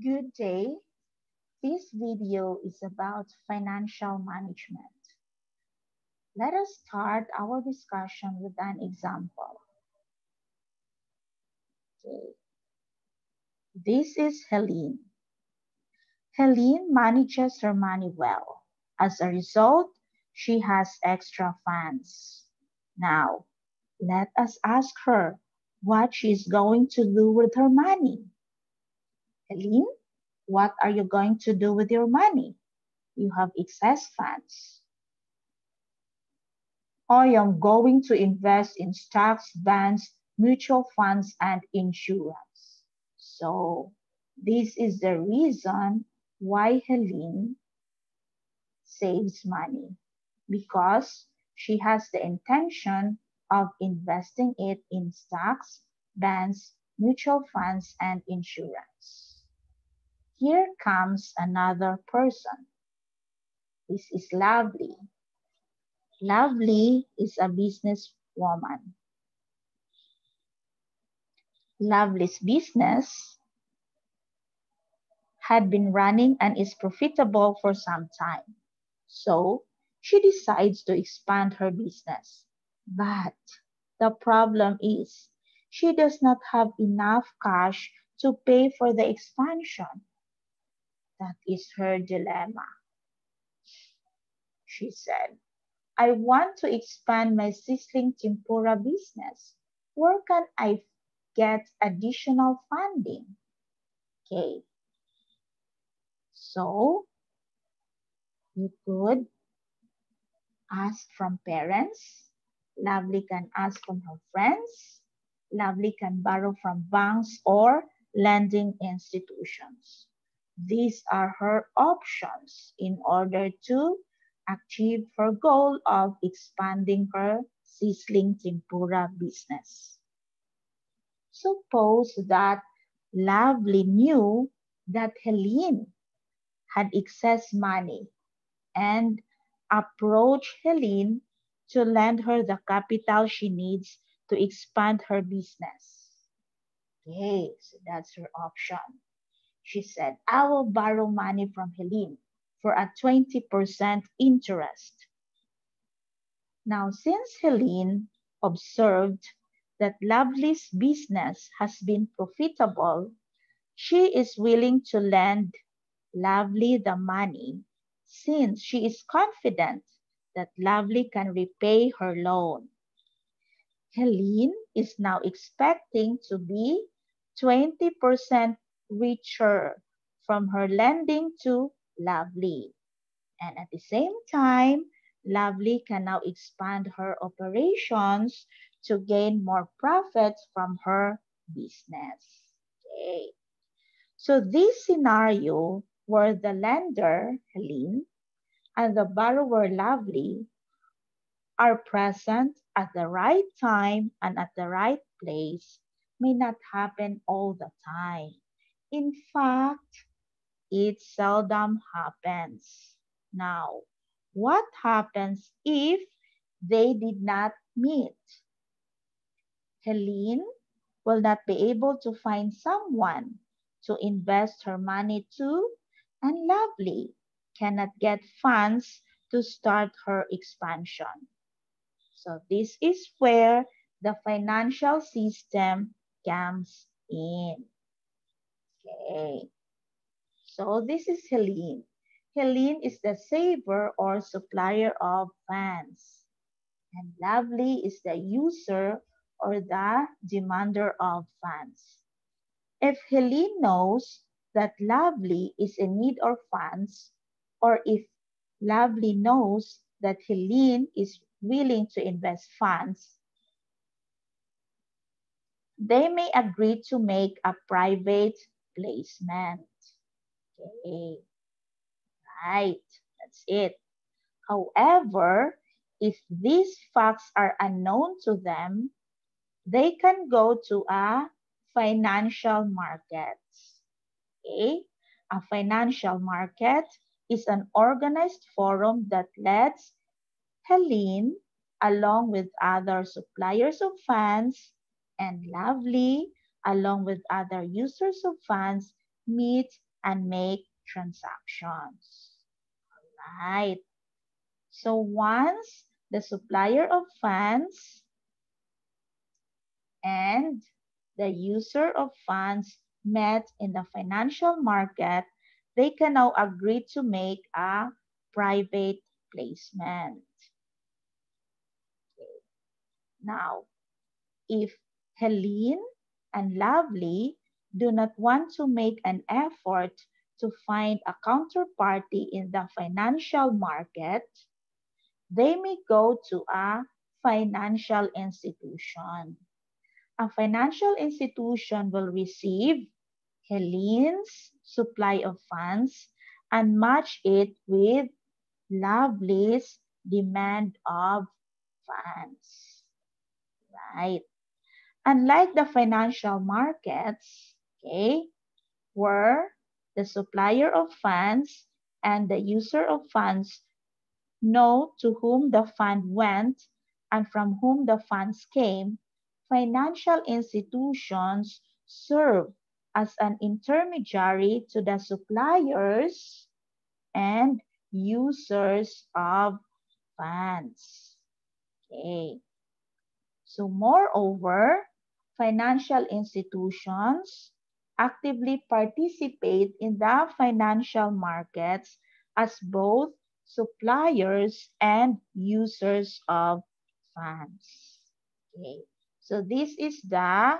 Good day. This video is about financial management. Let us start our discussion with an example. Okay. This is Helene. Helene manages her money well. As a result, she has extra funds. Now, let us ask her what she's going to do with her money. Helene, what are you going to do with your money? You have excess funds. I am going to invest in stocks, bonds, mutual funds, and insurance. So, this is the reason why Helene saves money because she has the intention of investing it in stocks, bonds, mutual funds, and insurance. Here comes another person. This is Lovely. Lovely is a businesswoman. Lovely's business had been running and is profitable for some time. So she decides to expand her business. But the problem is she does not have enough cash to pay for the expansion. That is her dilemma. She said, I want to expand my sizzling tempura business. Where can I get additional funding? Okay, so you could ask from parents. Lovely can ask from her friends. Lovely can borrow from banks or lending institutions. These are her options in order to achieve her goal of expanding her sizzling tempura business. Suppose that Lovely knew that Helene had excess money and approached Helene to lend her the capital she needs to expand her business. Okay, so that's her option. She said, I will borrow money from Helene for a 20% interest. Now, since Helene observed that Lovely's business has been profitable, she is willing to lend Lovely the money since she is confident that Lovely can repay her loan. Helene is now expecting to be 20% richer from her lending to Lovely. And at the same time, Lovely can now expand her operations to gain more profits from her business. Okay. So this scenario where the lender, Helene, and the borrower, Lovely, are present at the right time and at the right place may not happen all the time. In fact, it seldom happens. Now, what happens if they did not meet? Helene will not be able to find someone to invest her money to, and Lovely cannot get funds to start her expansion. So this is where the financial system comes in. Okay. So this is Helene. Helene is the saver or supplier of funds. And Lovely is the user or the demander of funds. If Helene knows that Lovely is in need of funds, or if Lovely knows that Helene is willing to invest funds, they may agree to make a private placement. Okay, right, that's it. However, if these facts are unknown to them, they can go to a financial market. Okay? A financial market is an organized forum that lets Helene, along with other suppliers of funds, and Lovely, along with other users of funds, meet and make transactions. Right. So once the supplier of funds and the user of funds met in the financial market, they can now agree to make a private placement. Okay. Now, if Helene and Lovely do not want to make an effort to find a counterparty in the financial market, they may go to a financial institution. A financial institution will receive Helene's supply of funds and match it with Lovely's demand of funds. Right? Unlike the financial markets, okay, where the supplier of funds and the user of funds know to whom the fund went and from whom the funds came, financial institutions serve as an intermediary to the suppliers and users of funds. Okay. So moreover, financial institutions actively participate in the financial markets as both suppliers and users of funds. Okay. So this is the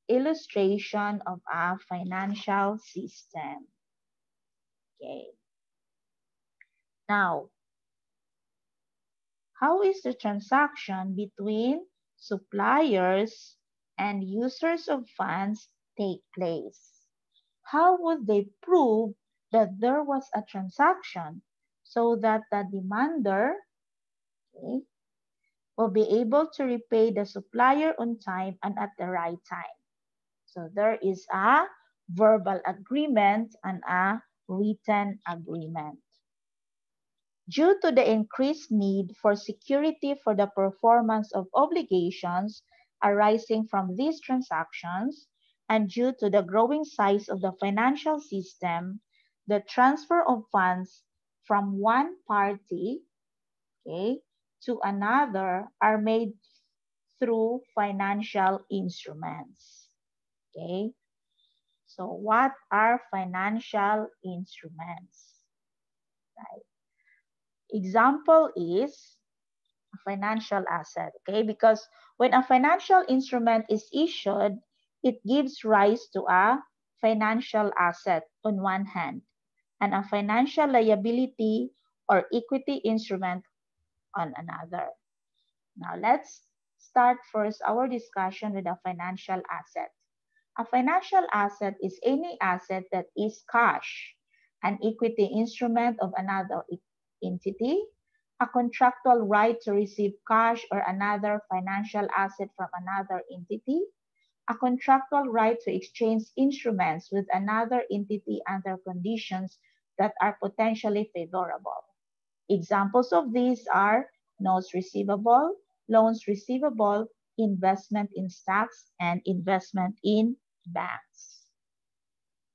illustration of a financial system. Okay. Now, how is the transaction between suppliers and users of funds take place? How would they prove that there was a transaction so that the demander, okay, will be able to repay the supplier on time and at the right time? So there is a verbal agreement and a written agreement. Due to the increased need for security for the performance of obligations arising from these transactions, and due to the growing size of the financial system, the transfer of funds from one party, okay, to another are made through financial instruments. Okay, so what are financial instruments? Right. Example is a financial asset, okay? Because when a financial instrument is issued, it gives rise to a financial asset on one hand and a financial liability or equity instrument on another. Now let's start first our discussion with a financial asset. A financial asset is any asset that is cash, an equity instrument of another entity, a contractual right to receive cash or another financial asset from another entity, a contractual right to exchange instruments with another entity under conditions that are potentially favorable. Examples of these are notes receivable, loans receivable, investment in stocks, and investment in banks.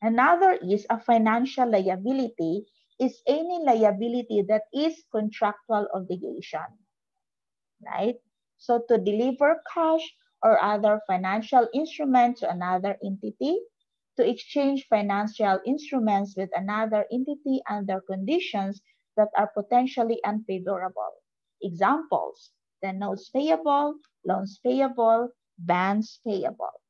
Another is a financial liability is any liability that is contractual obligation, right? So to deliver cash or other financial instrument to another entity, to exchange financial instruments with another entity under conditions that are potentially unfavorable. Examples, the notes payable, loans payable, bonds payable.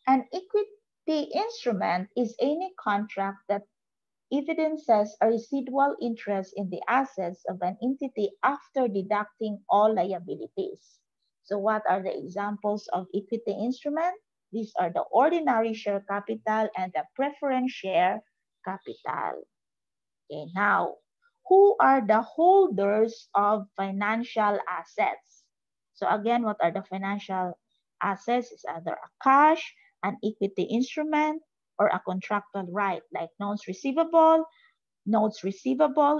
An equity instrument is any contract that evidences a residual interest in the assets of an entity after deducting all liabilities. So what are the examples of equity instrument? These are the ordinary share capital and the preference share capital. Okay, now, who are the holders of financial assets? So again, what are the financial assets? Is either a cash, an equity instrument, or a contractual right like notes receivable,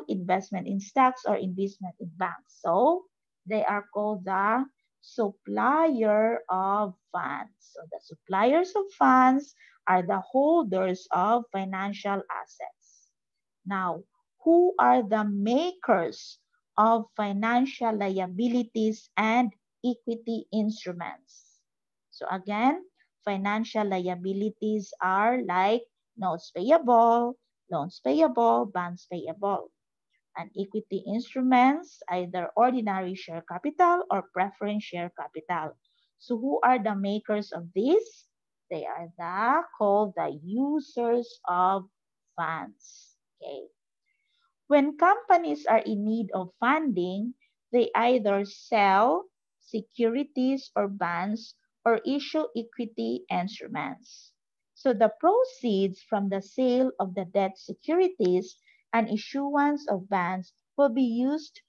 investment in stocks, or investment in banks. So they are called the supplier of funds. So the suppliers of funds are the holders of financial assets. Now, who are the makers of financial liabilities and equity instruments? So again, financial liabilities are like notes payable, loans payable, bonds payable. And equity instruments, either ordinary share capital or preference share capital. So who are the makers of this? They are called the users of funds. Okay. When companies are in need of funding, they either sell securities or bonds or issue equity instruments. So the proceeds from the sale of the debt securities and issuance of bonds will be used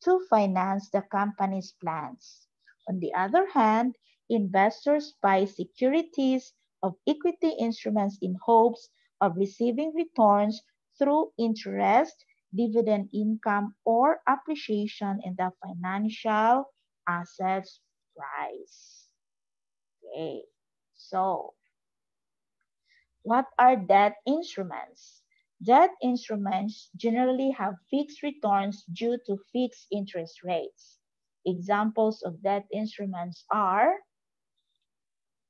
to finance the company's plans. On the other hand, investors buy securities of equity instruments in hopes of receiving returns through interest, dividend income, or appreciation in the financial assets price. Okay, so what are debt instruments? Debt instruments generally have fixed returns due to fixed interest rates. Examples of debt instruments are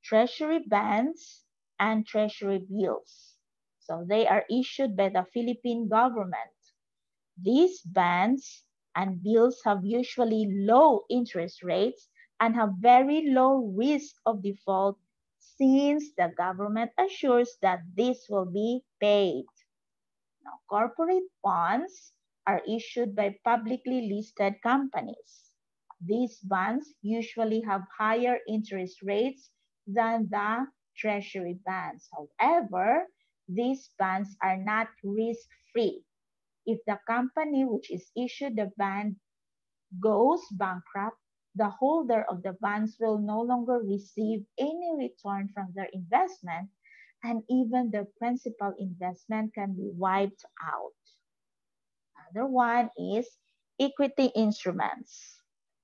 treasury bonds and treasury bills. So they are issued by the Philippine government. These bonds and bills have usually low interest rates and have very low risk of default since the government assures that this will be paid. Now, corporate bonds are issued by publicly listed companies. These bonds usually have higher interest rates than the treasury bonds. However, these bonds are not risk-free. If the company which is issued the bond goes bankrupt, the holder of the bonds will no longer receive any return from their investment, and even their principal investment can be wiped out. Another one is equity instruments.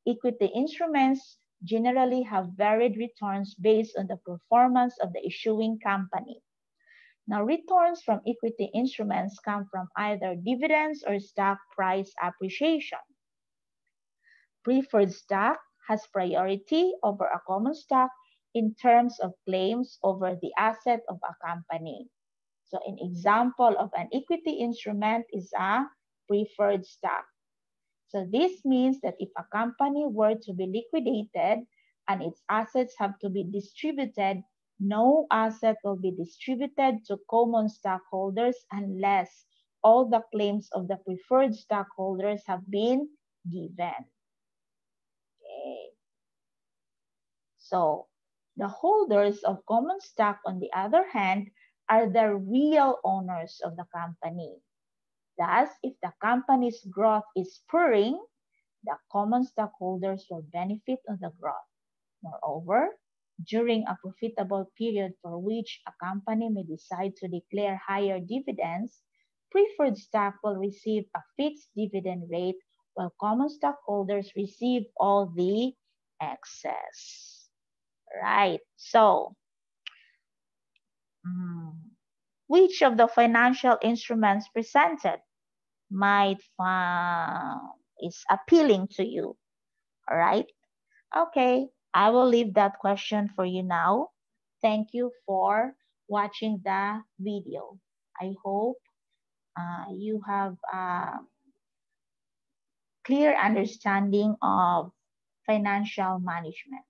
Equity instruments generally have varied returns based on the performance of the issuing company. Now, returns from equity instruments come from either dividends or stock price appreciation. Preferred stock has priority over a common stock in terms of claims over the asset of a company. So an example of an equity instrument is a preferred stock. So this means that if a company were to be liquidated and its assets have to be distributed, no asset will be distributed to common stockholders unless all the claims of the preferred stockholders have been given. Okay. So the holders of common stock, on the other hand, are the real owners of the company. Thus, if the company's growth is spurring, the common stockholders will benefit on the growth. Moreover, during a profitable period for which a company may decide to declare higher dividends, preferred stock will receive a fixed dividend rate while common stockholders receive all the excess. Right. So, which of the financial instruments presented might is appealing to you? All right. Okay, I will leave that question for you now. Thank you for watching the video. I hope you have a clear understanding of financial management.